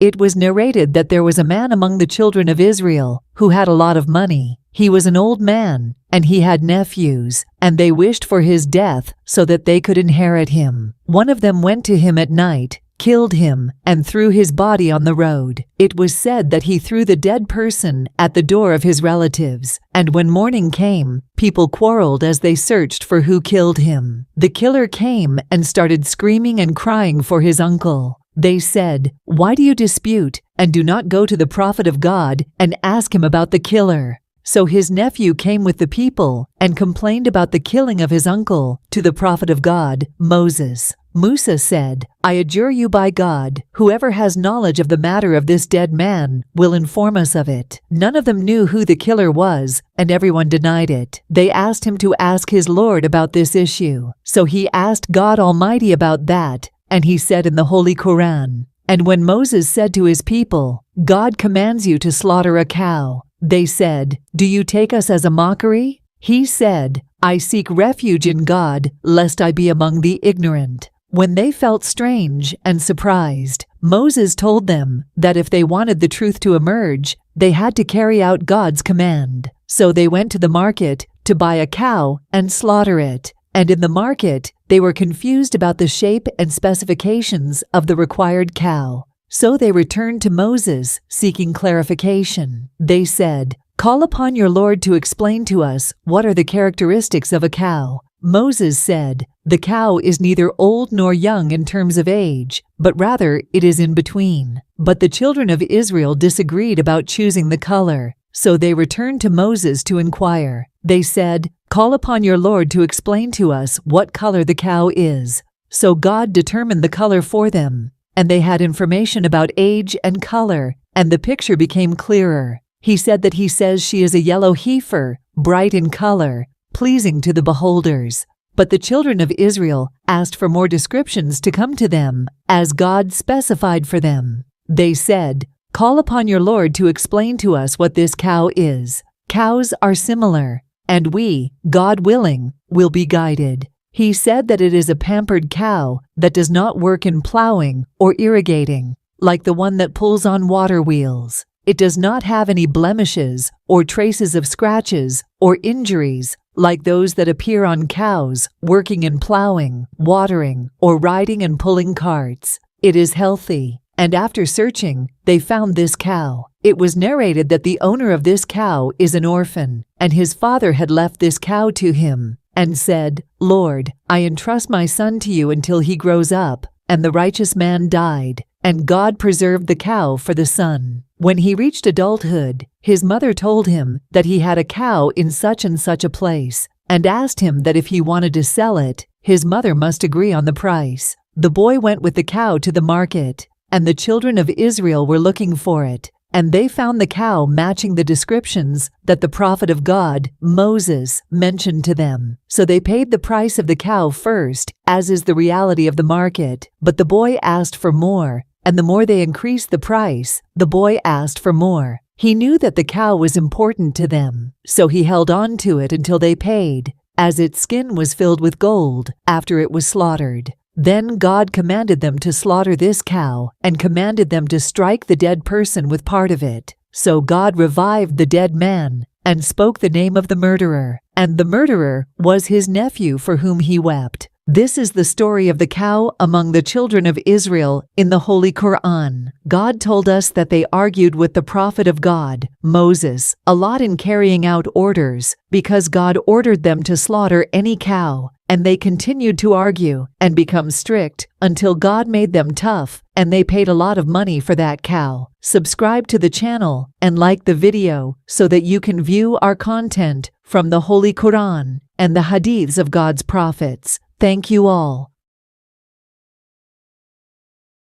It was narrated that there was a man among the children of Israel who had a lot of money. He was an old man, and he had nephews, and they wished for his death so that they could inherit him. One of them went to him at night, killed him, and threw his body on the road. It was said that he threw the dead person at the door of his relatives, and when morning came, people quarreled as they searched for who killed him. The killer came and started screaming and crying for his uncle. They said, "Why do you dispute, and do not go to the prophet of God and ask him about the killer?" So his nephew came with the people and complained about the killing of his uncle to the prophet of God, Moses. Musa said, "I adjure you by God, whoever has knowledge of the matter of this dead man will inform us of it." None of them knew who the killer was, and everyone denied it. They asked him to ask his Lord about this issue. So he asked God Almighty about that, and he said in the Holy Quran, "And when Moses said to his people, 'God commands you to slaughter a cow,' they said, 'Do you take us as a mockery?' He said, 'I seek refuge in God, lest I be among the ignorant.'" When they felt strange and surprised, Moses told them that if they wanted the truth to emerge, they had to carry out God's command. So they went to the market to buy a cow and slaughter it. And in the market, they were confused about the shape and specifications of the required cow. So they returned to Moses, seeking clarification. They said, "Call upon your Lord to explain to us what are the characteristics of a cow." Moses said, "The cow is neither old nor young in terms of age, but rather it is in between." But the children of Israel disagreed about choosing the color. So they returned to Moses to inquire. They said, "Call upon your Lord to explain to us what color the cow is." So God determined the color for them, and they had information about age and color, and the picture became clearer. He said that he says she is a yellow heifer, bright in color, pleasing to the beholders. But the children of Israel asked for more descriptions to come to them, as God specified for them. They said, "Call upon your Lord to explain to us what this cow is." Cows are similar, and we, God willing, will be guided. He said that it is a pampered cow that does not work in plowing or irrigating, like the one that pulls on water wheels. It does not have any blemishes or traces of scratches or injuries like those that appear on cows working in plowing, watering, or riding and pulling carts. It is healthy, and after searching, they found this cow. It was narrated that the owner of this cow is an orphan, and his father had left this cow to him and said, "Lord, I entrust my son to you until he grows up." And the righteous man died, and God preserved the cow for the son. When he reached adulthood, his mother told him that he had a cow in such and such a place, and asked him that if he wanted to sell it, his mother must agree on the price. The boy went with the cow to the market, and the children of Israel were looking for it, and they found the cow matching the descriptions that the prophet of God, Moses, mentioned to them. So they paid the price of the cow first, as is the reality of the market. But the boy asked for more, and the more they increased the price, the boy asked for more. He knew that the cow was important to them, so he held on to it until they paid, as its skin was filled with gold after it was slaughtered. Then God commanded them to slaughter this cow and commanded them to strike the dead person with part of it. So God revived the dead man and spoke the name of the murderer, and the murderer was his nephew for whom he wept. This is the story of the cow among the children of Israel in the Holy Quran. God told us that they argued with the prophet of God, Moses, a lot in carrying out orders, because God ordered them to slaughter any cow, and they continued to argue and become strict until God made them tough, and they paid a lot of money for that cow. Subscribe to the channel and like the video so that you can view our content from the Holy Quran and the hadiths of God's prophets. Thank you all.